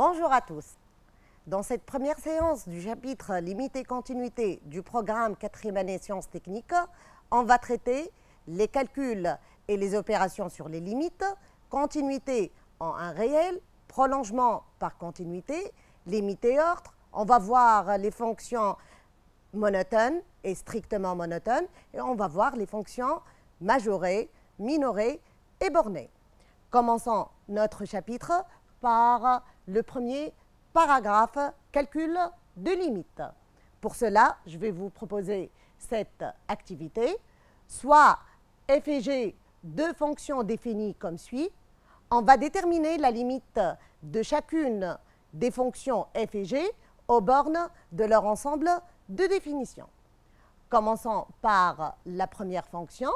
Bonjour à tous. Dans cette première séance du chapitre Limite et continuité du programme 4e année sciences techniques, on va traiter les calculs et les opérations sur les limites, continuité en un réel, prolongement par continuité, limite et ordre. On va voir les fonctions monotones et strictement monotones et on va voir les fonctions majorées, minorées et bornées. Commençons notre chapitre par le premier paragraphe, calcul de limite. Pour cela, je vais vous proposer cette activité, soit f et g, deux fonctions définies comme suit. On va déterminer la limite de chacune des fonctions f et g aux bornes de leur ensemble de définition. Commençons par la première fonction,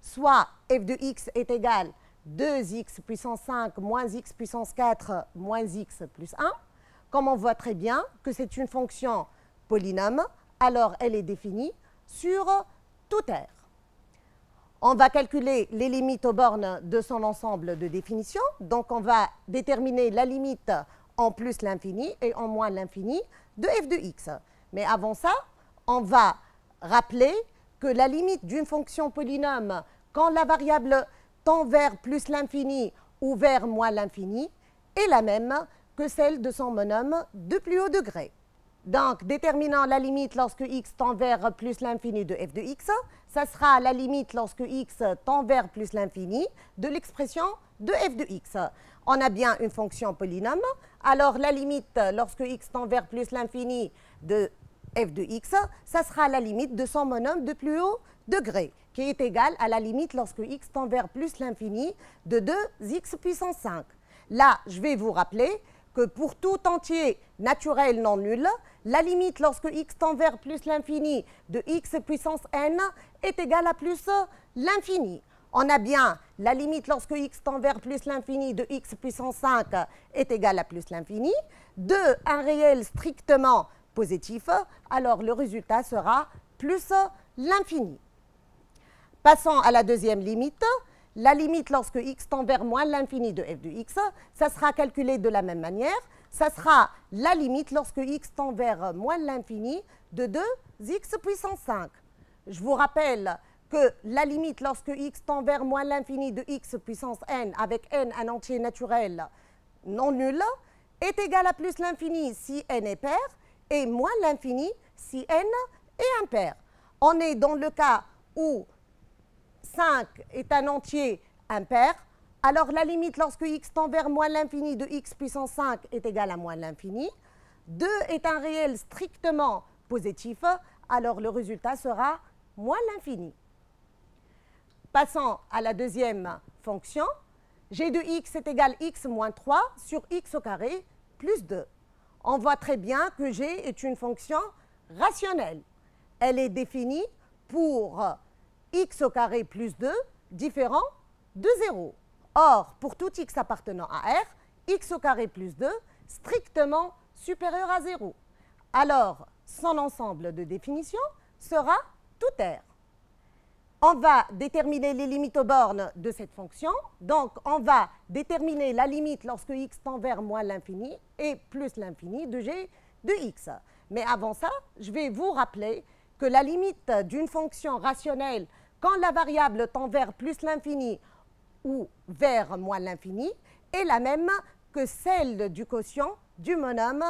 soit f de x est égal 2x puissance 5 moins x puissance 4 moins x plus 1. Comme on voit très bien que c'est une fonction polynôme, alors elle est définie sur tout R. On va calculer les limites aux bornes de son ensemble de définition. Donc on va déterminer la limite en plus l'infini et en moins l'infini de f de x. Mais avant ça, on va rappeler que la limite d'une fonction polynôme, quand la variable tend vers plus l'infini ou vers moins l'infini, est la même que celle de son monôme de plus haut degré. Donc, déterminant la limite lorsque x tend vers plus l'infini de f de x, ça sera la limite lorsque x tend vers plus l'infini de l'expression de f de x. On a bien une fonction polynôme, alors la limite lorsque x tend vers plus l'infini de f de x, ça sera la limite de son monôme de plus haut degré, qui est égale à la limite lorsque x tend vers plus l'infini de 2x puissance 5. Là, je vais vous rappeler que pour tout entier naturel non nul, la limite lorsque x tend vers plus l'infini de x puissance n est égale à plus l'infini. On a bien la limite lorsque x tend vers plus l'infini de x puissance 5 est égale à plus l'infini, de un réel strictement positif, alors le résultat sera plus l'infini. Passons à la deuxième limite. La limite lorsque x tend vers moins l'infini de f de x, ça sera calculé de la même manière. Ça sera la limite lorsque x tend vers moins l'infini de 2x puissance 5. Je vous rappelle que la limite lorsque x tend vers moins l'infini de x puissance n, avec n un entier naturel non nul, est égal à plus l'infini si n est pair et moins l'infini si n est impair. On est dans le cas où 5 est un entier impair, alors la limite lorsque x tend vers moins l'infini de x puissance 5 est égale à moins l'infini. 2 est un réel strictement positif, alors le résultat sera moins l'infini. Passons à la deuxième fonction. g de x est égal à x moins 3 sur x au carré plus 2. On voit très bien que g est une fonction rationnelle. Elle est définie pour x au carré plus 2 différent de 0. Or, pour tout x appartenant à R, x au carré plus 2 strictement supérieur à 0. Alors, son ensemble de définition sera tout R. On va déterminer les limites aux bornes de cette fonction. Donc, on va déterminer la limite lorsque x tend vers moins l'infini et plus l'infini de g de x. Mais avant ça, je vais vous rappeler que la limite d'une fonction rationnelle quand la variable tend vers plus l'infini ou vers moins l'infini est la même que celle du quotient du monôme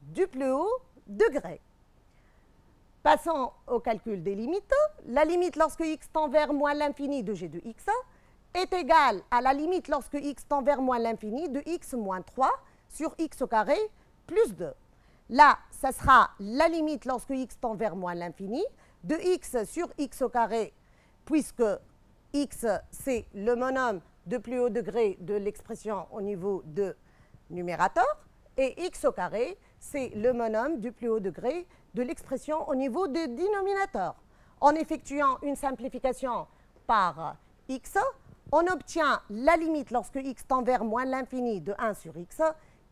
du plus haut degré. Passons au calcul des limites. La limite lorsque x tend vers moins l'infini de g de x est égale à la limite lorsque x tend vers moins l'infini de x moins 3 sur x au carré plus 2. Là, ça sera la limite lorsque x tend vers moins l'infini de x sur x au carré, puisque x, c'est le monôme de plus haut degré de l'expression au niveau de numérateur, et x au carré, c'est le monôme du plus haut degré de l'expression au niveau de dénominateur. En effectuant une simplification par x, on obtient la limite lorsque x tend vers moins l'infini de 1 sur x,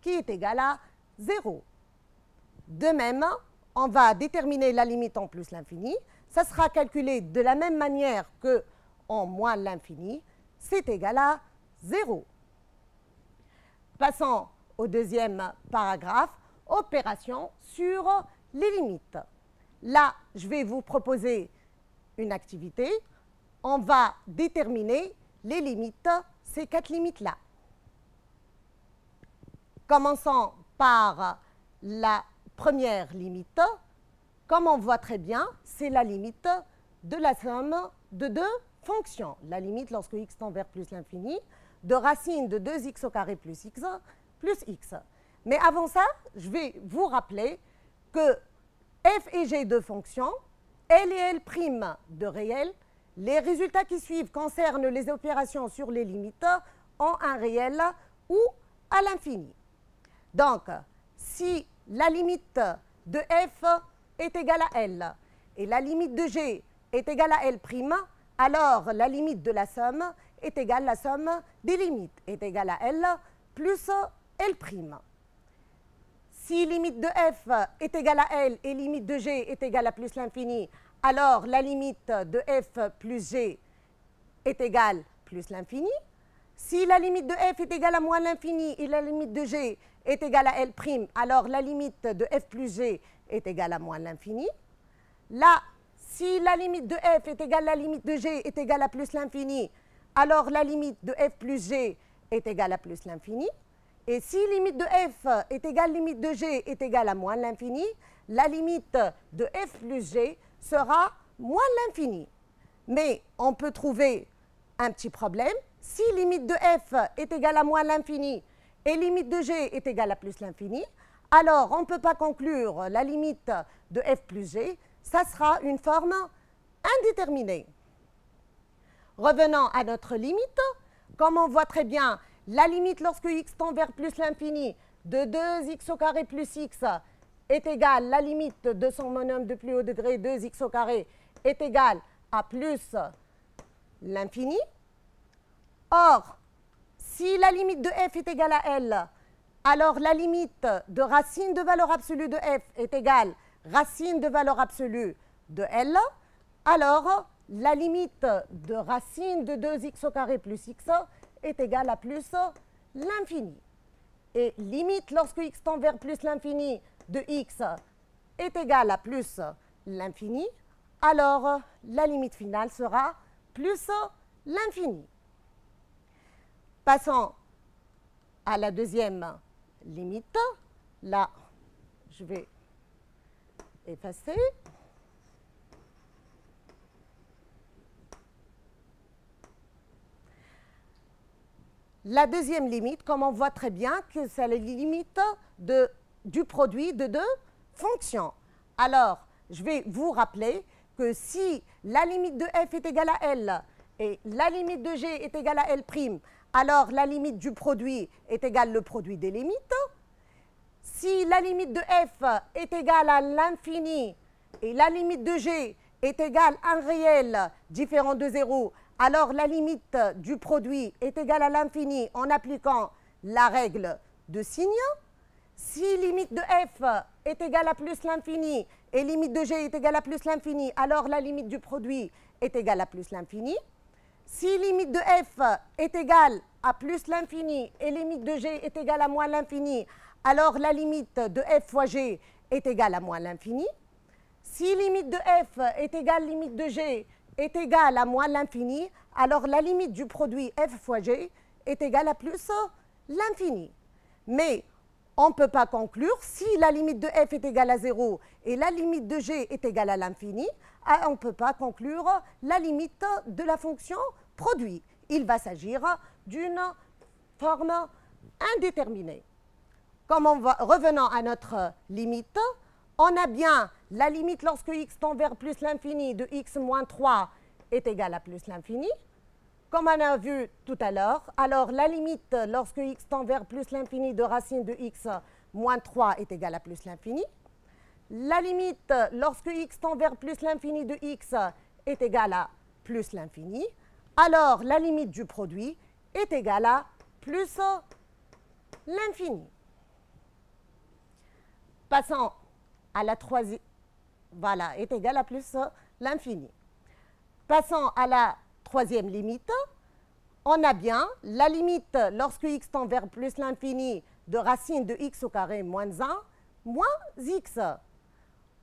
qui est égale à 0. De même, on va déterminer la limite en plus l'infini. Ça sera calculé de la même manière que en moins l'infini, c'est égal à 0. Passons au deuxième paragraphe, opération sur les limites. Là, je vais vous proposer une activité. On va déterminer les limites, ces 4 limites-là. Commençons par la première limite. Comme on voit très bien, c'est la limite de la somme de 2 fonctions. La limite lorsque x tend vers plus l'infini de racine de 2x au carré plus x. Mais avant ça, je vais vous rappeler que f et g de fonctions, L et L' de réel, les résultats qui suivent concernent les opérations sur les limites en un réel ou à l'infini. Donc, si la limite de f est égale à L et la limite de g est égale à L', alors la limite de la somme est égale à la somme des limites, est égale à L plus L'. Si limite de f est égale à L et limite de g est égale à plus l'infini, alors la limite de f plus g est égale plus l'infini. Si la limite de f est égale à moins l'infini et la limite de g est égale à L', alors la limite de f plus g est égale à moins l'infini. Là, si la limite de f est égale à la limite de g est égale à plus l'infini, alors la limite de f plus g est égale à plus l'infini. Et si limite de f est égale à limite de g est égale à moins l'infini, la limite de f plus g sera moins l'infini. Mais on peut trouver un petit problème. Si limite de f est égale à moins l'infini et limite de g est égale à plus l'infini, alors on ne peut pas conclure la limite de f plus g, ça sera une forme indéterminée. Revenons à notre limite. Comme on voit très bien, la limite lorsque x tend vers plus l'infini de 2x au carré plus x est égale, la limite de son monome de plus haut degré 2x au carré est égale à plus l'infini. Or, si la limite de f est égale à L, alors la limite de racine de valeur absolue de f est égale racine de valeur absolue de L. Alors, la limite de racine de 2x au carré plus x est égale à plus l'infini. Et limite lorsque x tend vers plus l'infini de x est égale à plus l'infini, alors la limite finale sera plus l'infini. Passons à la deuxième limite. Là, je vais effacer. La deuxième limite, comme on voit très bien, que c'est la limite du produit de 2 fonctions. Alors, je vais vous rappeler que si la limite de f est égale à L et la limite de g est égale à L', alors la limite du produit est égale le produit des limites. Si la limite de f est égale à l'infini et la limite de g est égale à un réel différent de 0, alors la limite du produit est égale à l'infini en appliquant la règle de signe. Si limite de f est égale à plus l'infini et limite de g est égale à plus l'infini, alors la limite du produit est égale à plus l'infini. Si limite de f est égale à plus l'infini et limite de g est égale à moins l'infini, alors la limite de f fois g est égale à moins l'infini. Si limite de f est égale à limite de g est égale à moins l'infini, alors la limite du produit f fois g est égale à plus l'infini. Mais on ne peut pas conclure, si la limite de f est égale à 0 et la limite de g est égale à l'infini, on ne peut pas conclure la limite de la fonction produit. Il va s'agir d'une forme indéterminée. Revenons à notre limite, on a bien la limite lorsque x tend vers plus l'infini de x moins 3 est égale à plus l'infini. Comme on a vu tout à l'heure, alors la limite lorsque x tend vers plus l'infini de racine de x moins 3 est égale à plus l'infini. La limite lorsque x tend vers plus l'infini de x est égale à plus l'infini. Alors la limite du produit est égale à plus l'infini. Passons à la troisième, voilà, est égale à plus l'infini. Passons à la troisième limite. On a bien la limite lorsque x tend vers plus l'infini de racine de x au carré moins 1 moins x.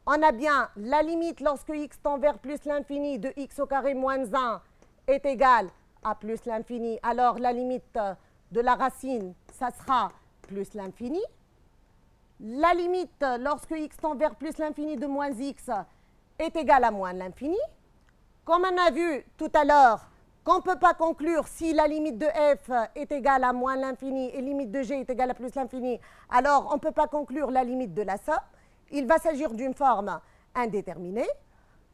On a bien la limite lorsque x tend vers plus l'infini de x au carré moins 1 est égale à plus l'infini. Alors la limite de la racine, ça sera plus l'infini. La limite lorsque x tend vers plus l'infini de moins x est égale à moins l'infini. Comme on a vu tout à l'heure qu'on ne peut pas conclure si la limite de f est égale à moins l'infini et limite de g est égale à plus l'infini, alors on ne peut pas conclure la limite de la somme. Il va s'agir d'une forme indéterminée.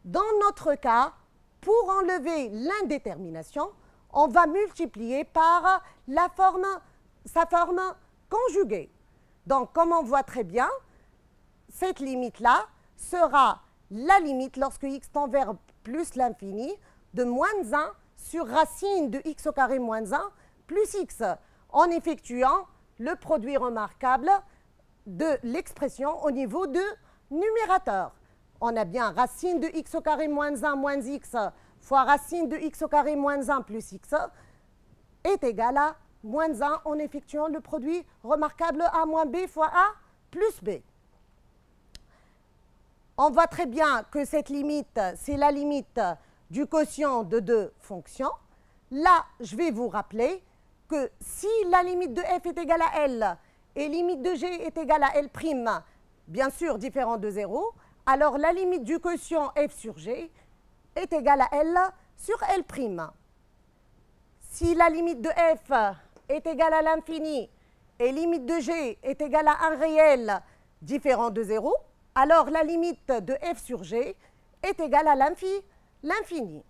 Dans notre cas, pour enlever l'indétermination, on va multiplier par sa forme conjuguée. Donc, comme on voit très bien, cette limite-là sera la limite lorsque x tend vers plus l'infini de moins 1 sur racine de x au carré moins 1 plus x, en effectuant le produit remarquable de l'expression au niveau de numérateur. On a bien racine de x au carré moins 1 moins x fois racine de x au carré moins 1 plus x est égal à moins 1 en effectuant le produit remarquable a moins b fois a plus b. On voit très bien que cette limite, c'est la limite du quotient de deux fonctions. Là, je vais vous rappeler que si la limite de f est égale à L et limite de g est égale à L', bien sûr différent de 0, alors la limite du quotient f sur g est égale à L sur L'. Si la limite de f est égale à l'infini et limite de g est égale à 1 réel différent de 0, alors la limite de f sur g est égale à l'infini.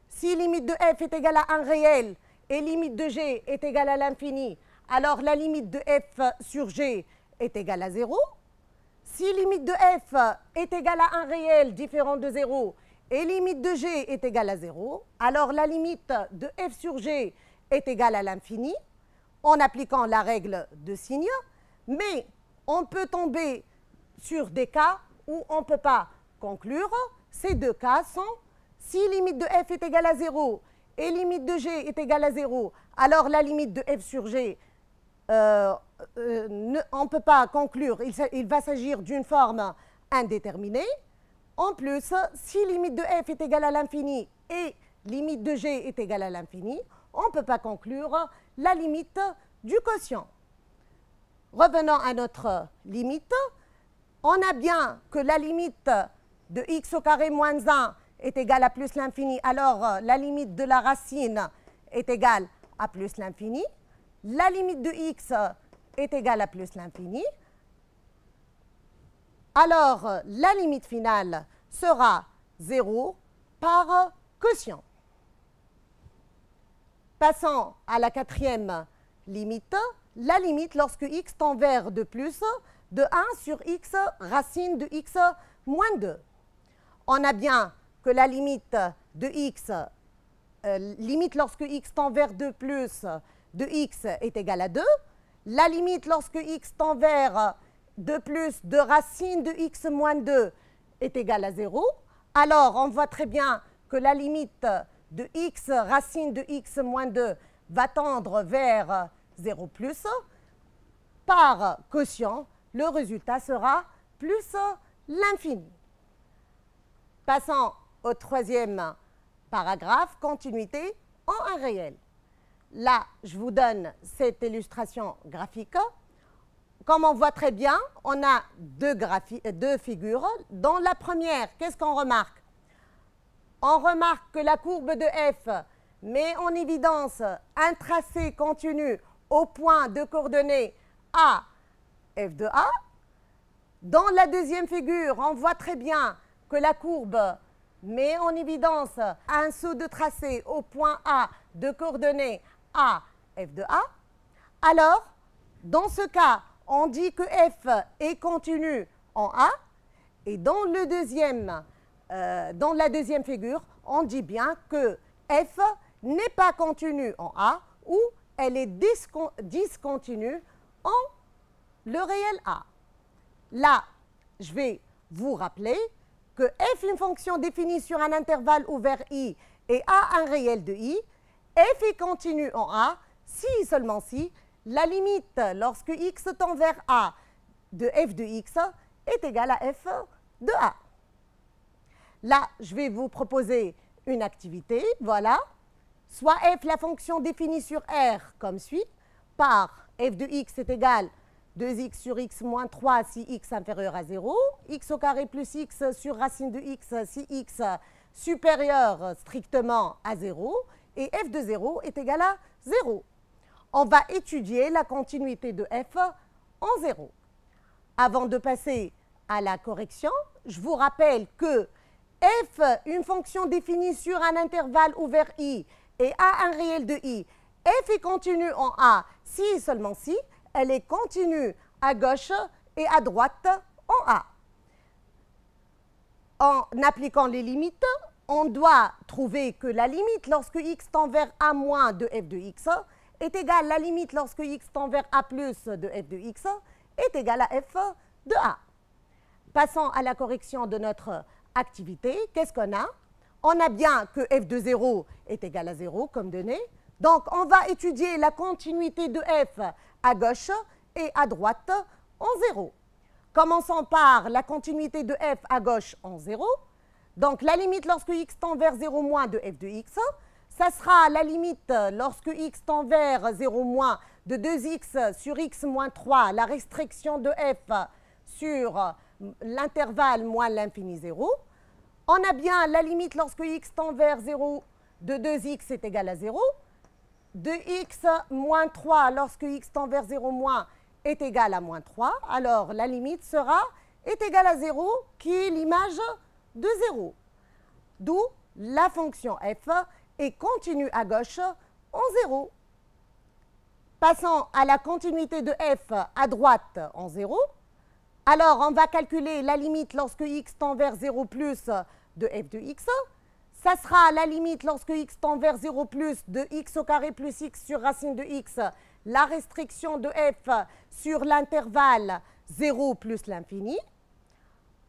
Si limite de f est égale à 1 réel et limite de g est égale à l'infini, alors la limite de f sur g est égale à 0. Si limite de f est égale à 1 réel différent de 0 et limite de g est égale à 0, alors la limite de f sur g est égale à l'infini en appliquant la règle de signe, mais on peut tomber sur des cas où on ne peut pas conclure. Ces deux cas sont si limite de f est égale à 0 et limite de g est égale à 0, alors la limite de f sur g, on ne peut pas conclure, il va s'agir d'une forme indéterminée. En plus, si limite de f est égale à l'infini et limite de g est égale à l'infini, on ne peut pas conclure la limite du quotient. Revenons à notre limite. On a bien que la limite de x au carré moins 1 est égale à plus l'infini, alors la limite de la racine est égale à plus l'infini. La limite de x est égale à plus l'infini. Alors la limite finale sera 0 par quotient. Passons à la quatrième limite. La limite lorsque x tend vers de plus de 1 sur x racine de x moins 2. On a bien que la limite de x, limite lorsque x tend vers 2 plus de x est égale à 2. La limite lorsque x tend vers 2 plus de racine de x moins 2 est égale à 0. Alors, on voit très bien que la limite de x racine de x moins 2 va tendre vers 0 plus. Par quotient, le résultat sera plus l'infini. Passons au troisième paragraphe, continuité en 1 réel. Là, je vous donne cette illustration graphique. Comme on voit très bien, on a deux figures. Dans la première, qu'est-ce qu'on remarque? On remarque que la courbe de f met en évidence un tracé continu au point de coordonnées A, f de A. Dans la deuxième figure, on voit très bien que la courbe met en évidence un saut de tracé au point A de coordonnées A, f de A. Alors, dans ce cas, on dit que f est continu en A. Et dans la deuxième figure, on dit bien que f n'est pas continue en A ou elle est discontinue en le réel A. Là, je vais vous rappeler que f est une fonction définie sur un intervalle ouvert I et A un réel de I. F est continue en A si et seulement si la limite lorsque x tend vers a de f de x est égale à f de a. Là, je vais vous proposer une activité, voilà. Soit f, la fonction définie sur R comme suit, par f de x est égal 2x sur x moins 3 si x inférieur à 0, x au carré plus x sur racine de x si x supérieur strictement à 0, et f de 0 est égal à 0. On va étudier la continuité de f en 0. Avant de passer à la correction, je vous rappelle que f, une fonction définie sur un intervalle ouvert i, et a un réel de i, f est continue en a si et seulement si elle est continue à gauche et à droite en a. En appliquant les limites, on doit trouver que la limite lorsque x tend vers a moins de f de x est égale à la limite lorsque x tend vers a plus de f de x est égale à f de a. Passons à la correction de notre activité. Qu'est-ce qu'on a? On a bien que f de 0 est égal à 0 comme donné. Donc, on va étudier la continuité de f à gauche et à droite en 0. Commençons par la continuité de f à gauche en 0. Donc, la limite lorsque x tend vers 0 moins de f de x, ça sera la limite lorsque x tend vers 0 moins de 2x sur x moins 3, la restriction de f sur l'intervalle moins l'infini 0. On a bien la limite lorsque x tend vers 0 de 2x est égal à 0. De x moins 3 lorsque x tend vers 0 moins est égal à moins 3. Alors, la limite sera est égale à 0, qui est l'image de 0. D'où la fonction f est continue à gauche en 0. Passons à la continuité de f à droite en 0. Alors, on va calculer la limite lorsque x tend vers 0 plus de f de x. Ça sera la limite lorsque x tend vers 0 plus de x au carré plus x sur racine de x, la restriction de f sur l'intervalle 0 plus l'infini.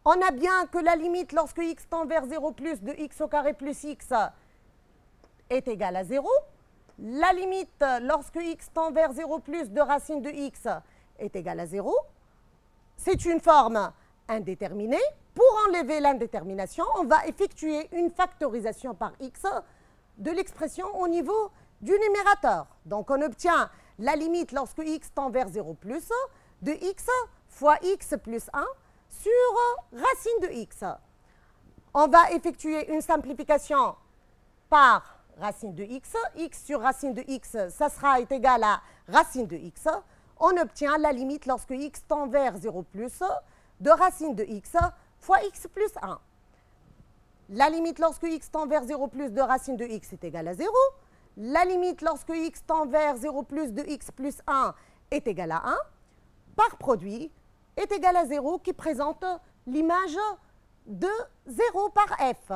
On a bien que la limite lorsque x tend vers 0 plus de x au carré plus x est égale à 0. La limite lorsque x tend vers 0 plus de racine de x est égale à 0. C'est une forme indéterminée. Pour enlever l'indétermination, on va effectuer une factorisation par x de l'expression au niveau du numérateur. Donc, on obtient la limite lorsque x tend vers 0 plus de x fois x plus 1 sur racine de x. On va effectuer une simplification par racine de x. X sur racine de x, ça sera égal à racine de x. On obtient la limite lorsque x tend vers 0 plus de racine de x fois x plus 1. La limite lorsque x tend vers 0 plus de racine de x est égale à 0. La limite lorsque x tend vers 0 plus de x plus 1 est égale à 1. Par produit est égal à 0 qui présente l'image de 0 par f.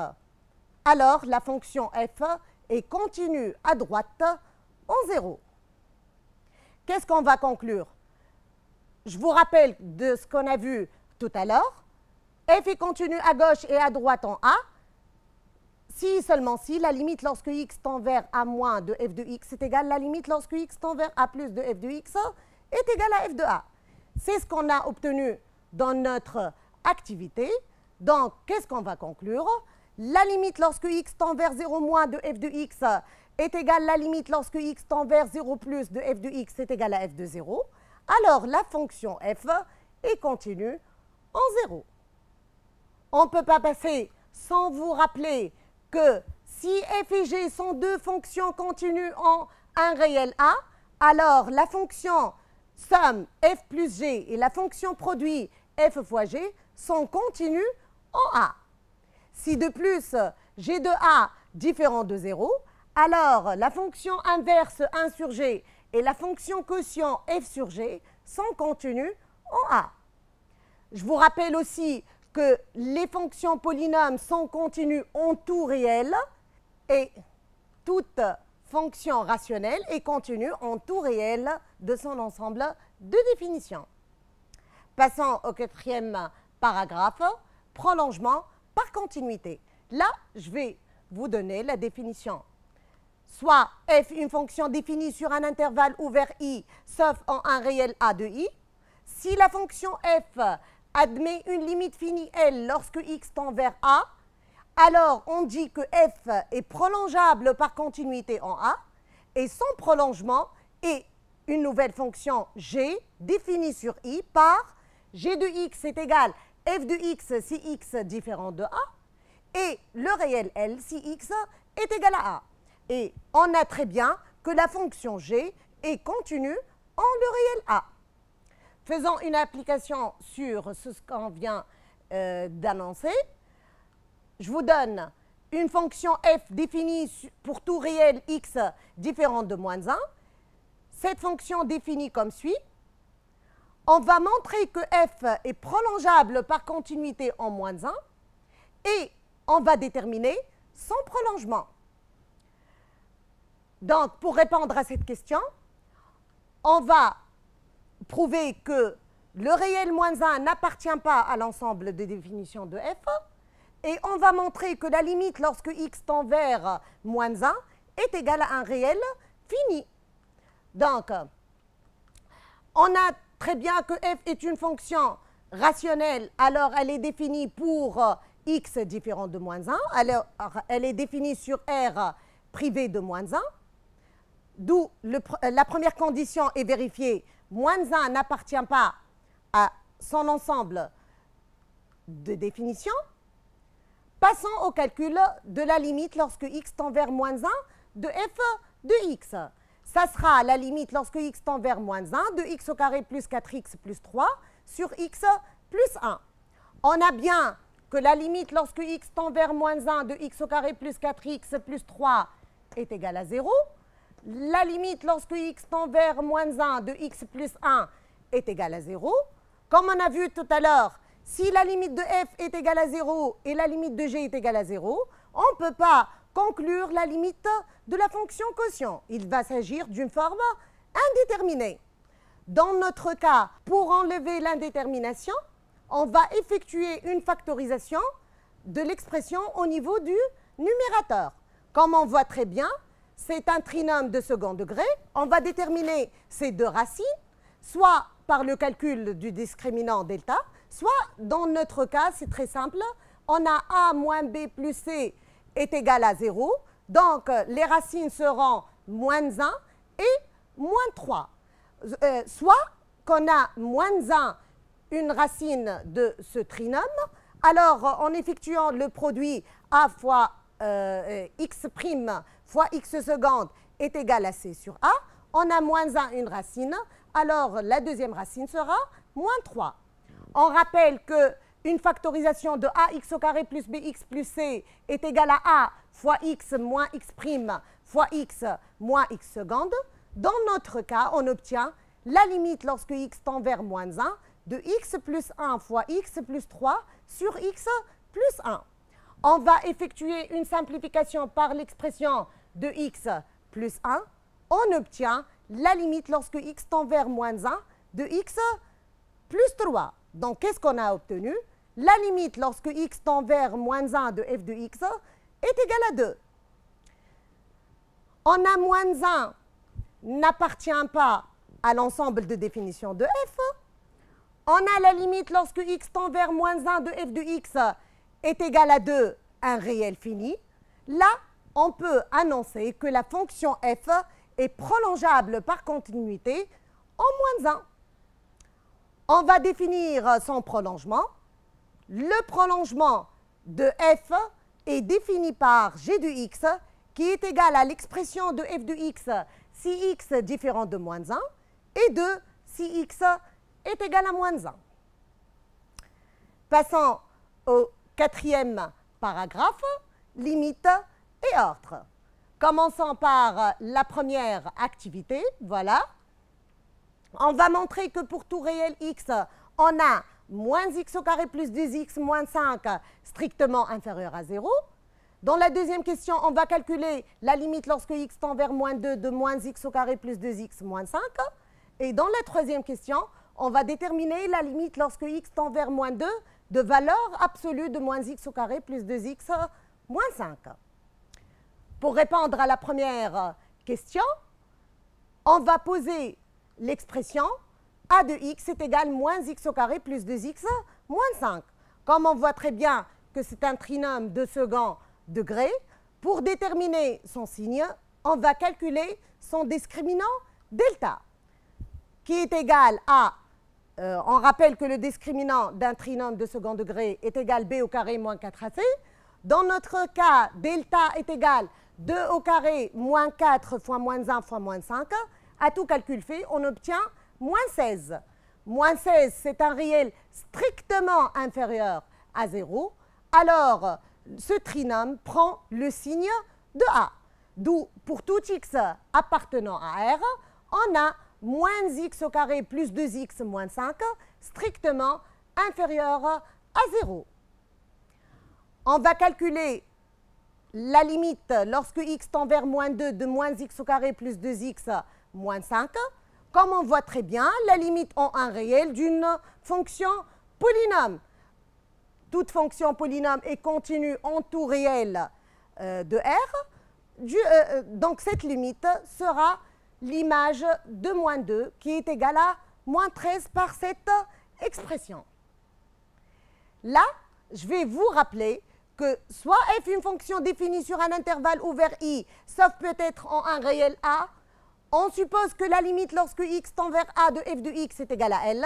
Alors, la fonction f est continue à droite en 0. Qu'est-ce qu'on va conclure? Je vous rappelle de ce qu'on a vu tout à l'heure. F est continue à gauche et à droite en A. Si seulement si, la limite lorsque x tend vers a moins de f de x est égale à la limite lorsque x tend vers a plus de f de x est égale à f de a. C'est ce qu'on a obtenu dans notre activité. Donc, qu'est-ce qu'on va conclure? La limite lorsque x tend vers 0 moins de f de x est égale à la limite lorsque x tend vers 0 plus de f de x est égale à f de 0. Alors, la fonction f est continue en 0. On ne peut pas passer sans vous rappeler que si f et g sont deux fonctions continues en un réel a, alors la fonction somme f plus g et la fonction produit f fois g sont continues en a. Si de plus g de a différent de 0, alors la fonction inverse 1 sur g et la fonction quotient f sur g sont continues en a. Je vous rappelle aussi que les fonctions polynômes sont continues en tout réel et toute fonction rationnelle est continue en tout réel de son ensemble de définitions. Passons au 4e paragraphe, prolongement par continuité. Là, je vais vous donner la définition soit f une fonction définie sur un intervalle ouvert i, sauf en un réel a de i. Si la fonction f admet une limite finie L lorsque x tend vers A, alors on dit que f est prolongeable par continuité en A et son prolongement est une nouvelle fonction g définie sur i par g de x est égal f de x si x différent de A et le réel L si x est égal à A. Et on a très bien que la fonction g est continue en le réel A. Faisons une application sur ce qu'on vient d'annoncer. Je vous donne une fonction f définie pour tout réel x différent de moins 1. Cette fonction définie comme suit. On va montrer que f est prolongeable par continuité en moins 1 et on va déterminer son prolongement. Donc, pour répondre à cette question, on va prouver que le réel moins 1 n'appartient pas à l'ensemble de définitions de f et on va montrer que la limite lorsque x tend vers moins 1 est égale à un réel fini. Donc, on a très bien que f est une fonction rationnelle, alors elle est définie pour x différent de moins 1, alors elle est définie sur R privé de moins 1, d'où la première condition est vérifiée, moins 1 n'appartient pas à son ensemble de définition. Passons au calcul de la limite lorsque x tend vers moins 1 de f de x. Ça sera la limite lorsque x tend vers moins 1 de x au carré plus 4x plus 3 sur x plus 1. On a bien que la limite lorsque x tend vers moins 1 de x au carré plus 4x plus 3 est égale à 0. La limite lorsque x tend vers moins 1 de x plus 1 est égale à 0. Comme on a vu tout à l'heure, si la limite de f est égale à 0 et la limite de g est égale à 0, on ne peut pas conclure la limite de la fonction quotient. Il va s'agir d'une forme indéterminée. Dans notre cas, pour enlever l'indétermination, on va effectuer une factorisation de l'expression au niveau du numérateur. Comme on voit très bien, c'est un trinôme de second degré. On va déterminer ces deux racines, soit par le calcul du discriminant delta, soit dans notre cas, c'est très simple, on a a moins b plus c est égal à 0. Donc, les racines seront moins 1 et moins 3. Soit qu'on a moins 1, une racine de ce trinôme. Alors, en effectuant le produit a fois x' fois x seconde est égal à c sur a, on a moins 1, une racine. Alors, la deuxième racine sera moins 3. On rappelle qu'une factorisation de ax au carré plus bx plus c est égale à a fois x moins x' fois x moins x seconde. Dans notre cas, on obtient la limite lorsque x tend vers moins 1 de x plus 1 fois x plus 3 sur x plus 1. On va effectuer une simplification par l'expression de x plus 1. On obtient la limite lorsque x tend vers moins 1 de x plus 3. Donc, qu'est-ce qu'on a obtenu? La limite lorsque x tend vers moins 1 de f de x est égale à 2. On a moins 1 n'appartient pas à l'ensemble de définition de f. On a la limite lorsque x tend vers moins 1 de f de x est égal à 2, un réel fini. Là, on peut annoncer que la fonction f est prolongeable par continuité en moins 1. On va définir son prolongement. Le prolongement de f est défini par g de x qui est égal à l'expression de f de x si x différent de moins 1 et de si x est égal à moins 1. Passons au quatrième paragraphe, limite et ordre. Commençons par la première activité, voilà. On va montrer que pour tout réel x, on a moins x au carré plus 2x moins 5 strictement inférieur à 0. Dans la deuxième question, on va calculer la limite lorsque x tend vers moins 2 de moins x au carré plus 2x moins 5. Et dans la troisième question, on va déterminer la limite lorsque x tend vers moins 2 de valeur absolue de moins x au carré plus 2x moins 5. pour répondre à la première question, on va poser l'expression a de x est égal moins x au carré plus 2x moins 5. Comme on voit très bien que c'est un trinôme de second degré, pour déterminer son signe, on va calculer son discriminant delta, qui est égal à, on rappelle que le discriminant d'un trinôme de second degré est égal b au carré moins 4ac. Dans notre cas, delta est égal 2 au carré moins 4 fois moins 1 fois moins 5. À tout calcul fait, on obtient moins 16. Moins 16, c'est un réel strictement inférieur à 0. Alors, ce trinôme prend le signe de A. D'où, pour tout x appartenant à R, on a moins x au carré plus 2x moins 5, strictement inférieur à 0. On va calculer la limite lorsque x tend vers moins 2 de moins x au carré plus 2x moins 5. Comme on voit très bien, la limite en un réel d'une fonction polynôme. Toute fonction polynôme est continue en tout réel de R. Donc cette limite sera l'image de moins 2 qui est égale à moins 13 par cette expression. Là, je vais vous rappeler que soit f est une fonction définie sur un intervalle ouvert I, sauf peut-être en un réel A, on suppose que la limite lorsque x tend vers A de f de x est égale à L.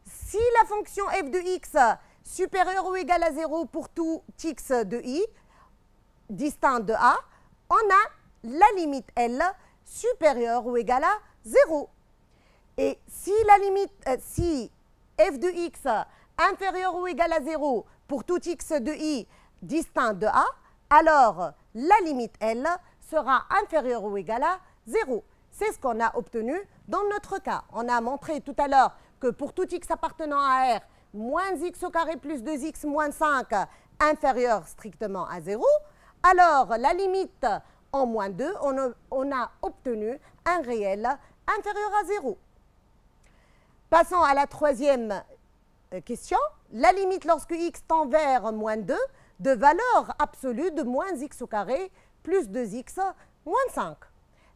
Si la fonction f de x supérieure ou égale à 0 pour tout x de I, distinct de A, on a la limite L supérieure ou égale à 0. Et si la limite, si f de x inférieur ou égal à 0 pour tout x de I distinct de A, alors la limite L sera inférieure ou égale à 0. C'est ce qu'on a obtenu dans notre cas. On a montré tout à l'heure que pour tout x appartenant à R, moins x au carré plus 2x moins 5 inférieur strictement à 0, alors la limite en moins 2, on a obtenu un réel inférieur à 0. Passons à la troisième question. La limite lorsque x tend vers moins 2 de valeur absolue de moins x au carré plus 2x moins 5.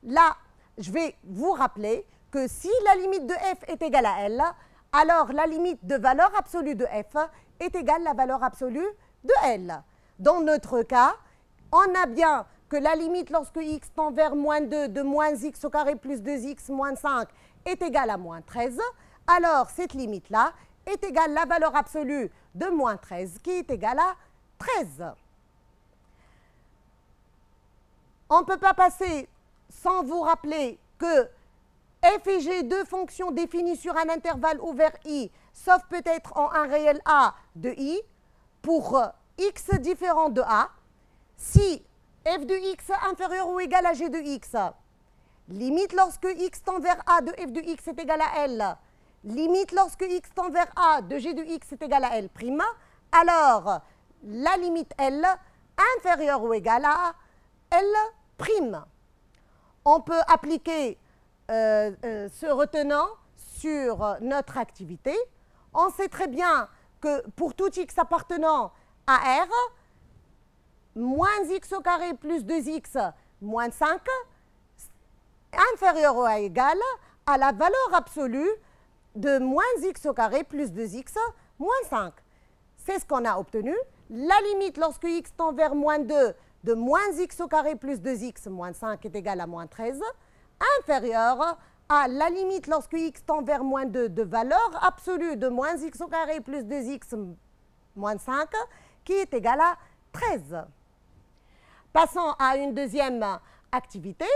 Là, je vais vous rappeler que si la limite de f est égale à L, alors la limite de valeur absolue de f est égale à la valeur absolue de L. Dans notre cas, on a bien que la limite lorsque x tend vers moins 2 de moins x au carré plus 2x moins 5 est égale à moins 13. Alors cette limite-là est égale à la valeur absolue de moins 13 qui est égale à 13. On ne peut pas passer sans vous rappeler que f et g, deux fonctions définies sur un intervalle ouvert I, sauf peut-être en un réel A de I, pour x différent de A, si f de x inférieur ou égal à g de x, limite lorsque x tend vers A de f de x est égal à L, limite lorsque x tend vers A de g de x est égal à L', alors la limite L inférieure ou égale à L'. On peut appliquer ce retenant sur notre activité. On sait très bien que pour tout x appartenant à R, moins x au carré plus 2x moins 5 inférieur ou égal à la valeur absolue de moins x au carré plus 2x moins 5. C'est ce qu'on a obtenu. La limite lorsque x tend vers moins 2 de moins x au carré plus 2x moins 5 est égal à moins 13, inférieure à la limite lorsque x tend vers moins 2 de valeur absolue de moins x au carré plus 2x moins 5 qui est égal à 13. Passons à une deuxième activité.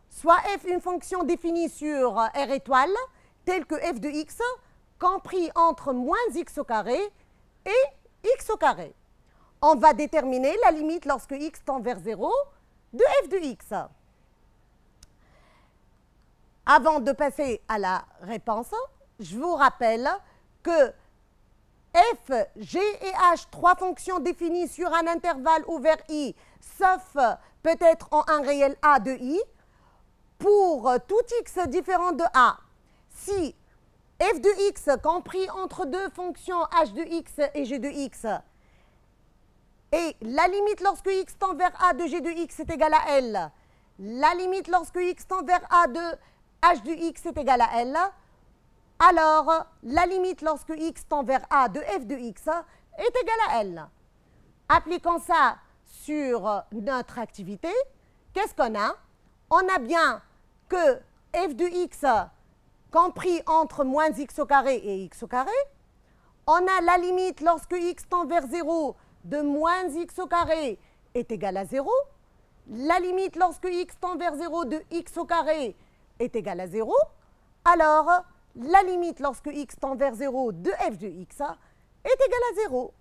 Soit f une fonction définie sur R étoile telle que f de x compris entre moins x au carré et x au carré. On va déterminer la limite lorsque x tend vers 0 de f de x. Avant de passer à la réponse, je vous rappelle que f, g et h, trois fonctions définies sur un intervalle ouvert I, sauf peut-être en un réel A de I, pour tout x différent de A, si f de x compris entre deux fonctions h de x et g de x Et la limite lorsque x tend vers a de g de x est égal à L, la limite lorsque x tend vers a de h de x est égal à L, alors la limite lorsque x tend vers a de f de x est égal à L. Appliquons ça sur notre activité. Qu'est-ce qu'on a? On a bien que f de x compris entre moins x au carré et x au carré. On a la limite lorsque x tend vers 0 de moins x au carré est égal à 0. La limite lorsque x tend vers 0 de x au carré est égal à 0. Alors, la limite lorsque x tend vers 0 de f de x est égal à 0.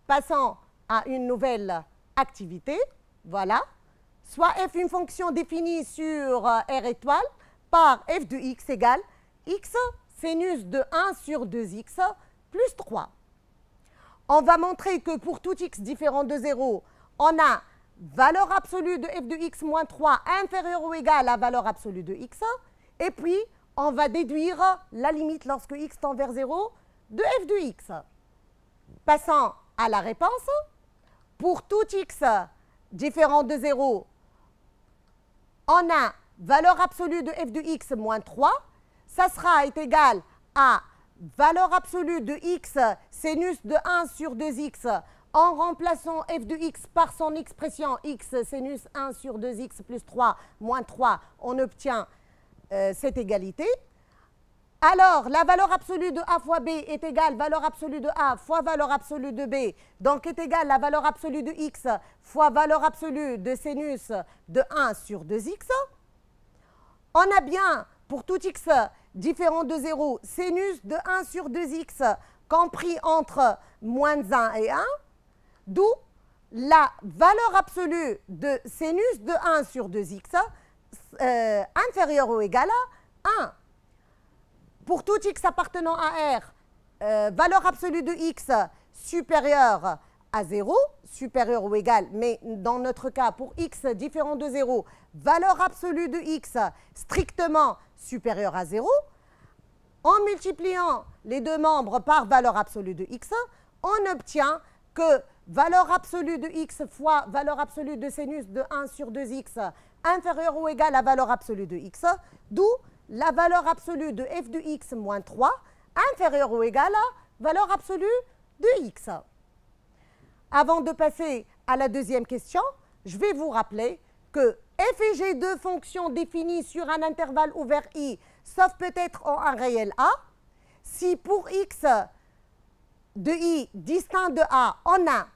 Passons à une nouvelle activité. Voilà. Soit f une fonction définie sur R étoile par f de x égale x sinus de 1 sur 2x plus 3. On va montrer que pour tout x différent de 0, on a valeur absolue de f de x moins 3 inférieure ou égale à valeur absolue de x. Et puis, on va déduire la limite lorsque x tend vers 0 de f de x. Passons à la réponse. Pour tout x différent de 0, on a valeur absolue de f de x moins 3. Ça sera égal à valeur absolue de x sinus de 1 sur 2x en remplaçant f de x par son expression x sinus 1 sur 2x plus 3 moins 3, on obtient cette égalité. Alors, la valeur absolue de a fois b est égale valeur absolue de a fois valeur absolue de b, donc est égale la valeur absolue de x fois valeur absolue de sinus de 1 sur 2x. On a bien, pour tout x différent de 0, sinus de 1 sur 2x compris entre moins 1 et 1, d'où la valeur absolue de sinus de 1 sur 2x inférieure ou égale à 1. Pour tout x appartenant à R, valeur absolue de x supérieure à 0, supérieure ou égale, mais dans notre cas, pour x différent de 0, valeur absolue de x strictement supérieure à 0, en multipliant les deux membres par valeur absolue de x, on obtient que valeur absolue de x fois valeur absolue de sinus de 1 sur 2x inférieure ou égale à valeur absolue de x, d'où la valeur absolue de f de x moins 3 inférieure ou égale à valeur absolue de x. Avant de passer à la deuxième question, je vais vous rappeler que f et g deux fonctions définies sur un intervalle ouvert i, sauf peut-être en un réel a, si pour x de i distinct de a, on a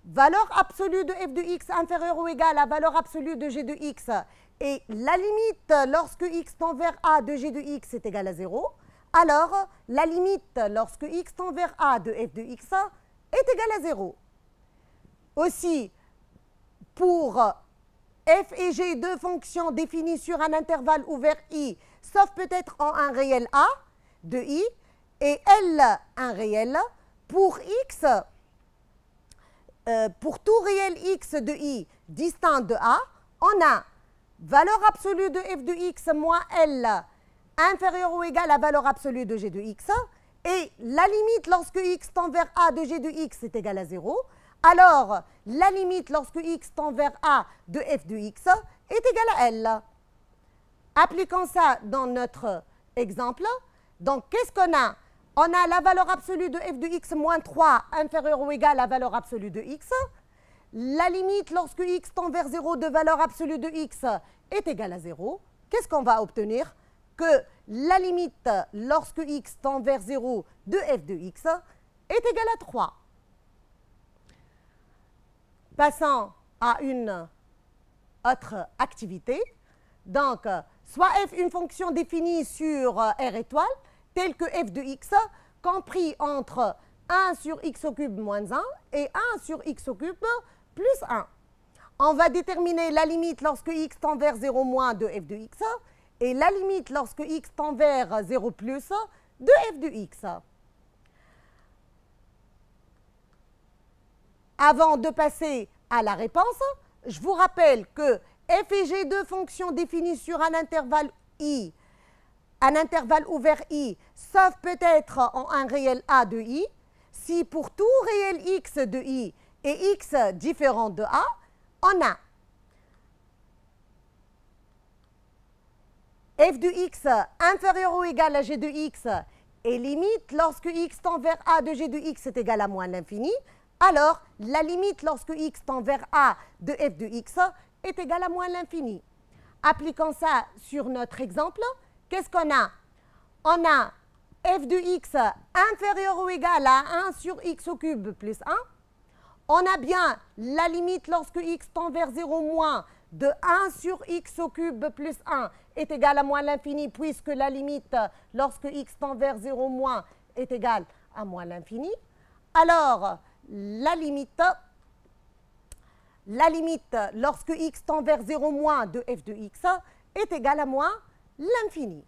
valeur absolue de f de x inférieure ou égale à valeur absolue de g de x, et la limite lorsque x tend vers a de g de x est égale à 0, alors la limite lorsque x tend vers a de f de x est égale à 0. Aussi, pour f et g deux fonctions définies sur un intervalle ouvert i, sauf peut-être en un réel a de i, et L un réel, pour x, pour tout réel x de i distinct de a, on a valeur absolue de f de x moins L inférieure ou égale à valeur absolue de g de x, et la limite lorsque x tend vers a de g de x est égale à 0, alors la limite lorsque x tend vers a de f de x est égale à L. Appliquons ça dans notre exemple. Donc, qu'est-ce qu'on a? On a la valeur absolue de f de x moins 3 inférieure ou égale à valeur absolue de x. La limite lorsque x tend vers 0 de valeur absolue de x est égale à 0. Qu'est-ce qu'on va obtenir? Que la limite lorsque x tend vers 0 de f de x est égale à 3. Passons à une autre activité. Donc, soit f une fonction définie sur R étoile, telle que f de x, compris entre 1 sur x au cube moins 1 et 1 sur x au cube plus 1. On va déterminer la limite lorsque x tend vers 0 moins de f de x et la limite lorsque x tend vers 0 plus de f de x. Avant de passer à la réponse, je vous rappelle que f et g deux fonctions définies sur un intervalle i, un intervalle ouvert i, sauf peut-être en un réel a de i, si pour tout réel x de i et x différent de a, on a f de x inférieur ou égal à g de x et limite lorsque x tend vers a de g de x est égal à moins l'infini, alors la limite lorsque x tend vers a de f de x est égale à moins l'infini. Appliquons ça sur notre exemple, qu'est-ce qu'on a? On a f de x inférieur ou égal à 1 sur x au cube plus 1. On a bien la limite lorsque x tend vers 0 moins de 1 sur x au cube plus 1 est égal à moins l'infini, puisque la limite lorsque x tend vers 0 moins est égale à moins l'infini. Alors, la limite lorsque x tend vers 0 moins de f de x est égale à moins l'infini.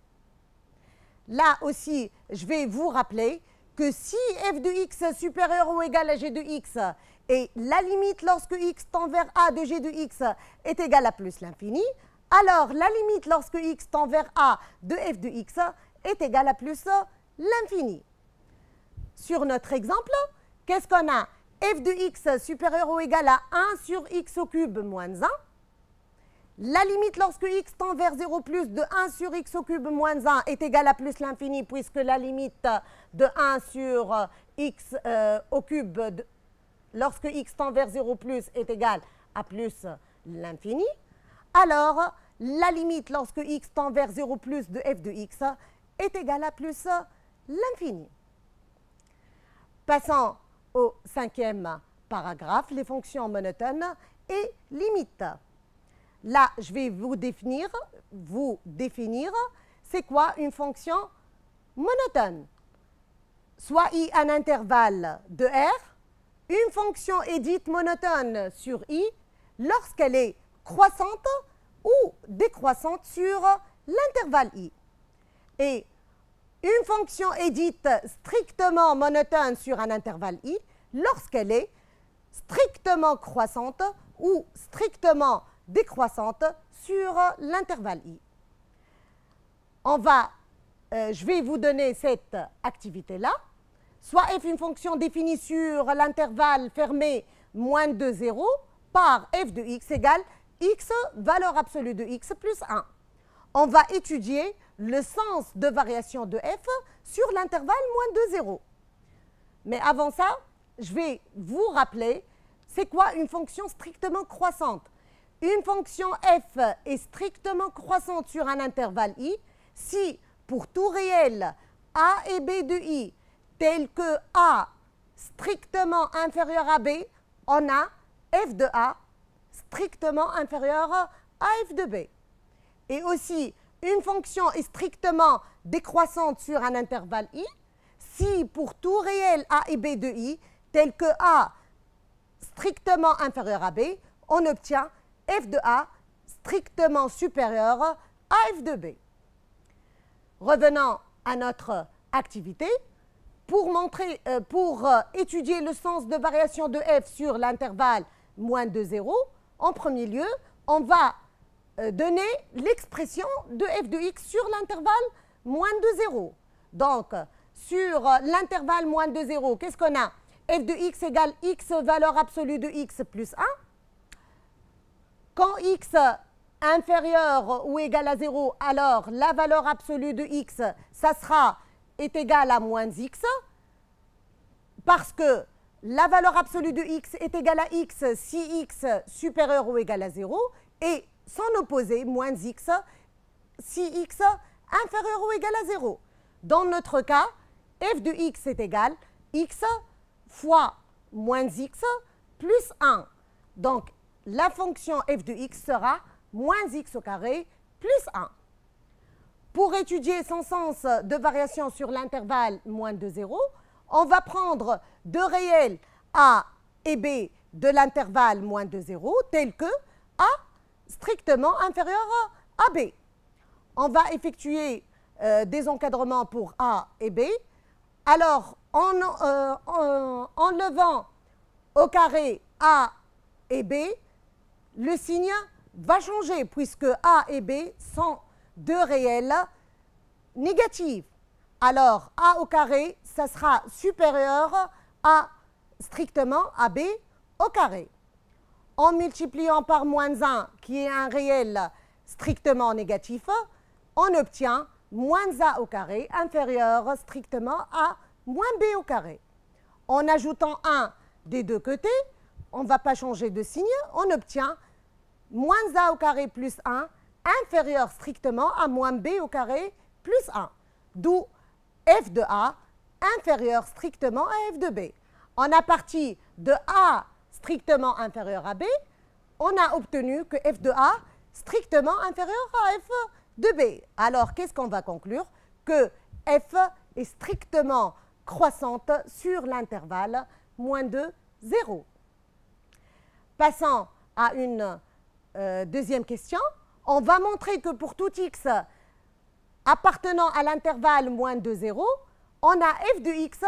Là aussi, je vais vous rappeler que si f de x supérieur ou égal à g de x et la limite lorsque x tend vers a de g de x est égale à plus l'infini, alors la limite lorsque x tend vers a de f de x est égale à plus l'infini. Sur notre exemple, qu'est-ce qu'on a? F de x supérieur ou égal à 1 sur x au cube moins 1. La limite lorsque x tend vers 0 plus de 1 sur x au cube moins 1 est égale à plus l'infini, puisque la limite de 1 sur x au cube lorsque x tend vers 0 plus est égale à plus l'infini. Alors, la limite lorsque x tend vers 0 plus de f de x est égale à plus l'infini. Passons au 5e paragraphe, les fonctions monotones et limites. Là, je vais vous définir c'est quoi une fonction monotone. Soit i un intervalle de r, une fonction est dite monotone sur i lorsqu'elle est croissante ou décroissante sur l'intervalle i. Et une fonction est dite strictement monotone sur un intervalle i lorsqu'elle est strictement croissante ou strictement décroissante sur l'intervalle i. Je vais vous donner cette activité-là. Soit f une fonction définie sur l'intervalle fermé moins de 0 par f de x égale x valeur absolue de x plus 1. On va étudier le sens de variation de f sur l'intervalle moins de 0. Mais avant ça, je vais vous rappeler c'est quoi une fonction strictement croissante. Une fonction f est strictement croissante sur un intervalle i si pour tout réel a et b de i tel que a strictement inférieur à b, on a f de a strictement inférieur à f de b. Et aussi, une fonction est strictement décroissante sur un intervalle i si pour tout réel a et b de i tel que a strictement inférieur à b, on obtient f de a strictement supérieur à f de b. Revenons à notre activité. Pour étudier le sens de variation de f sur l'intervalle moins de 0, en premier lieu, on va donner l'expression de f de x sur l'intervalle moins de 0. Donc, sur l'intervalle moins de 0, qu'est-ce qu'on a? F de x égale x valeur absolue de x plus 1. Quand x inférieur ou égal à 0, alors la valeur absolue de x, ça est égal à moins x, parce que la valeur absolue de x est égale à x si x supérieur ou égal à 0, et son opposé, moins x, si x inférieur ou égal à 0. Dans notre cas, f de x est égal x fois moins x plus 1. Donc, la fonction f de x sera moins x au carré plus 1. Pour étudier son sens de variation sur l'intervalle moins de 0, on va prendre deux réels a et b de l'intervalle moins de 0, tels que a strictement inférieur à b. On va effectuer des encadrements pour a et b. Alors, en levant au carré a et b, le signe va changer puisque a et b sont deux réels négatifs. Alors, a au carré, ça sera supérieur à strictement AB au carré. En multipliant par moins 1, qui est un réel strictement négatif, on obtient moins A au carré inférieur strictement à moins B au carré. En ajoutant 1 des deux côtés, on ne va pas changer de signe, on obtient moins A au carré plus 1 inférieur strictement à moins B au carré plus 1. D'où f de A inférieur strictement à f de B. On a parti de A strictement inférieur à B, on a obtenu que f de A strictement inférieur à f de B. Alors, qu'est-ce qu'on va conclure? Que f est strictement croissante sur l'intervalle moins 2, 0. Passons à une deuxième question. On va montrer que pour tout x appartenant à l'intervalle moins 2, 0, on a f de x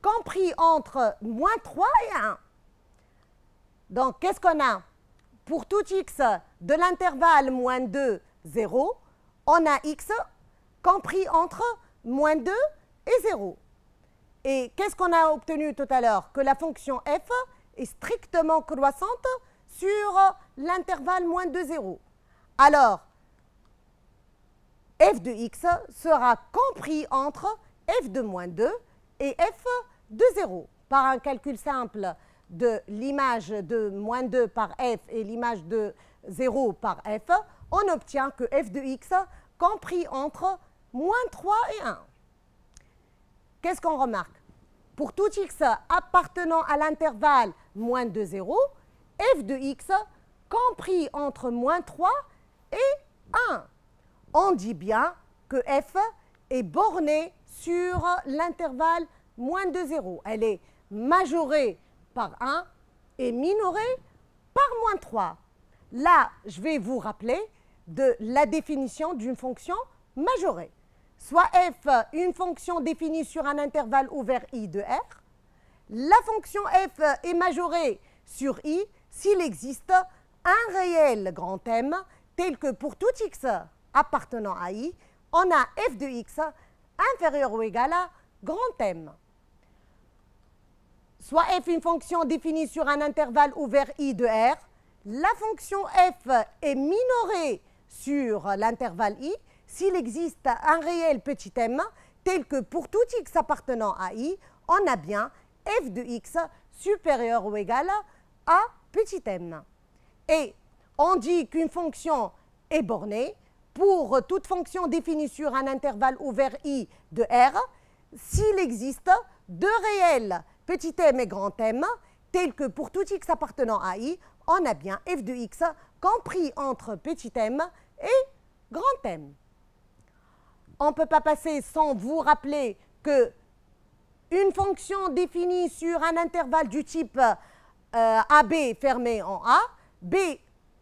compris entre moins 3 et 1. Donc, qu'est-ce qu'on a? Pour tout x de l'intervalle moins 2, 0, on a x compris entre moins 2 et 0. Et qu'est-ce qu'on a obtenu tout à l'heure? Que la fonction f est strictement croissante sur l'intervalle moins 2, 0. Alors, f de x sera compris entre f de moins 2 et f de 0. Par un calcul simple de l'image de moins 2 par f et l'image de 0 par f, on obtient que f de x compris entre moins 3 et 1. Qu'est-ce qu'on remarque? Pour tout x appartenant à l'intervalle moins 2, 0, f de x compris entre moins 3 et 1. On dit bien que f est bornée sur l'intervalle moins 2, 0. Elle est majorée par 1 et minorée par moins 3. Là, je vais vous rappeler de la définition d'une fonction majorée. Soit f, une fonction définie sur un intervalle ouvert i de R. La fonction f est majorée sur i s'il existe un réel grand M tel que pour tout x appartenant à i, on a f de x inférieur ou égal à grand M. Soit f une fonction définie sur un intervalle ouvert i de R, la fonction f est minorée sur l'intervalle i s'il existe un réel petit m tel que pour tout x appartenant à i, on a bien f de x supérieur ou égal à petit m. Et on dit qu'une fonction est bornée pour toute fonction définie sur un intervalle ouvert i de R s'il existe deux réels petit m et grand M tels que pour tout x appartenant à i, on a bien f de x compris entre petit m et grand M. On ne peut pas passer sans vous rappeler que une fonction définie sur un intervalle du type AB fermé en A, B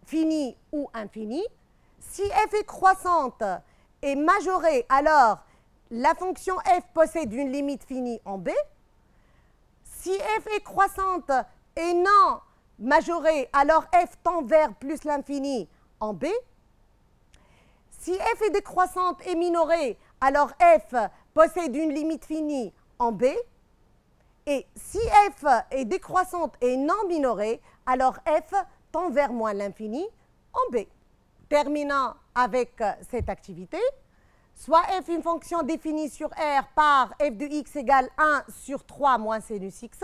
fini ou infini, si f est croissante et majorée, alors la fonction f possède une limite finie en B. Si f est croissante et non majorée, alors f tend vers plus l'infini en B. Si f est décroissante et minorée, alors f possède une limite finie en B. Et si f est décroissante et non minorée, alors f tend vers moins l'infini en B. Terminant avec cette activité, soit f une fonction définie sur R par f de x égale 1 sur 3 moins sinus x,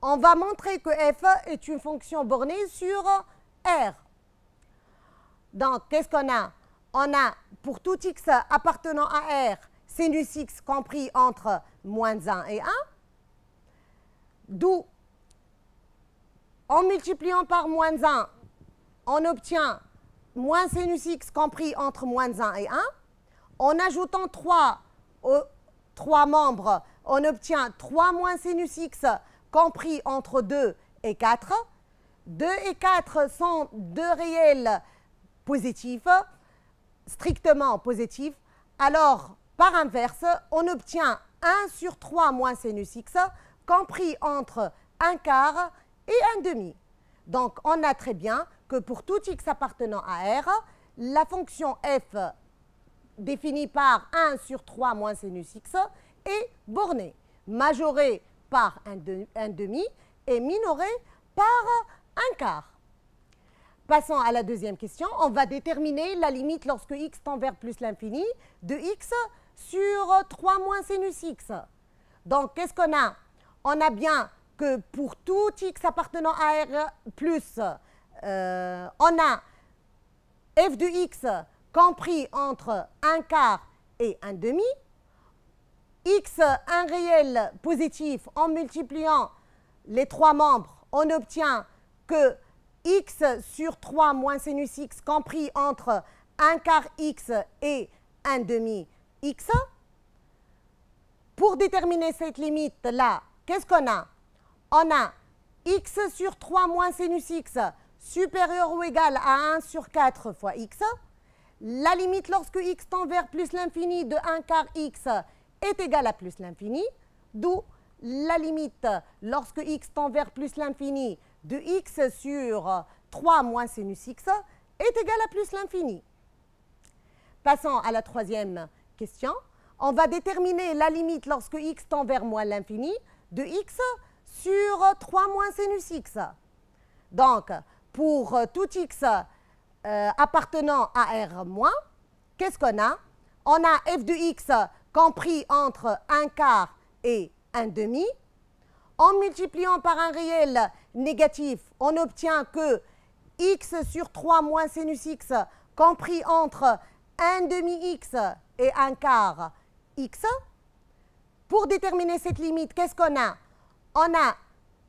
on va montrer que f est une fonction bornée sur R. Donc, qu'est-ce qu'on a? On a pour tout x appartenant à R, sinus x compris entre moins 1 et 1, d'où, en multipliant par moins 1, on obtient moins sinus x compris entre moins 1 et 1. En ajoutant 3 aux 3 membres, on obtient 3 moins sinus x compris entre 2 et 4. 2 et 4 sont deux réels positifs, strictement positifs. Alors, par inverse, on obtient 1 sur 3 moins sinus x compris entre 1 quart et 1 demi. Donc, on a très bien que pour tout x appartenant à R, la fonction f définie par 1 sur 3 moins sinus x est bornée, majorée par un demi est minoré par un quart. Passons à la deuxième question. On va déterminer la limite lorsque x tend vers plus l'infini de x sur 3 moins sinus x. Donc, qu'est-ce qu'on a? On a bien que pour tout x appartenant à R plus, on a f de x compris entre un quart et un demi. X, un réel positif, en multipliant les trois membres, on obtient que x sur 3 moins sinus x compris entre un quart x et un demi x. Pour déterminer cette limite-là, qu'est-ce qu'on a? On a x sur 3 moins sinus x supérieur ou égal à 1 sur 4 fois x. La limite lorsque x tend vers plus l'infini de 1 quart x est égale à plus l'infini, d'où la limite lorsque x tend vers plus l'infini de x sur 3 moins sinus x est égale à plus l'infini. Passons à la troisième question. On va déterminer la limite lorsque x tend vers moins l'infini de x sur 3 moins sinus x. Donc, pour tout x appartenant à R moins, qu'est-ce qu'on a? On a f de x compris entre un quart et un demi. En multipliant par un réel négatif, on obtient que x sur 3 moins sinus x compris entre un demi x et un quart x. Pour déterminer cette limite, qu'est-ce qu'on a? On a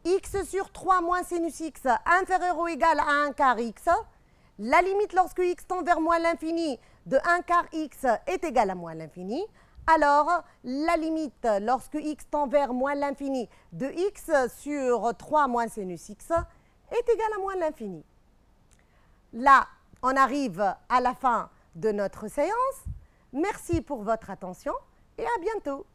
x sur 3 moins sinus x inférieur ou égal à un quart x. La limite lorsque x tend vers moins l'infini de 1 quart x est égale à moins l'infini. Alors, la limite lorsque x tend vers moins l'infini de x sur 3 moins sinus x est égale à moins l'infini. Là, on arrive à la fin de notre séance. Merci pour votre attention et à bientôt.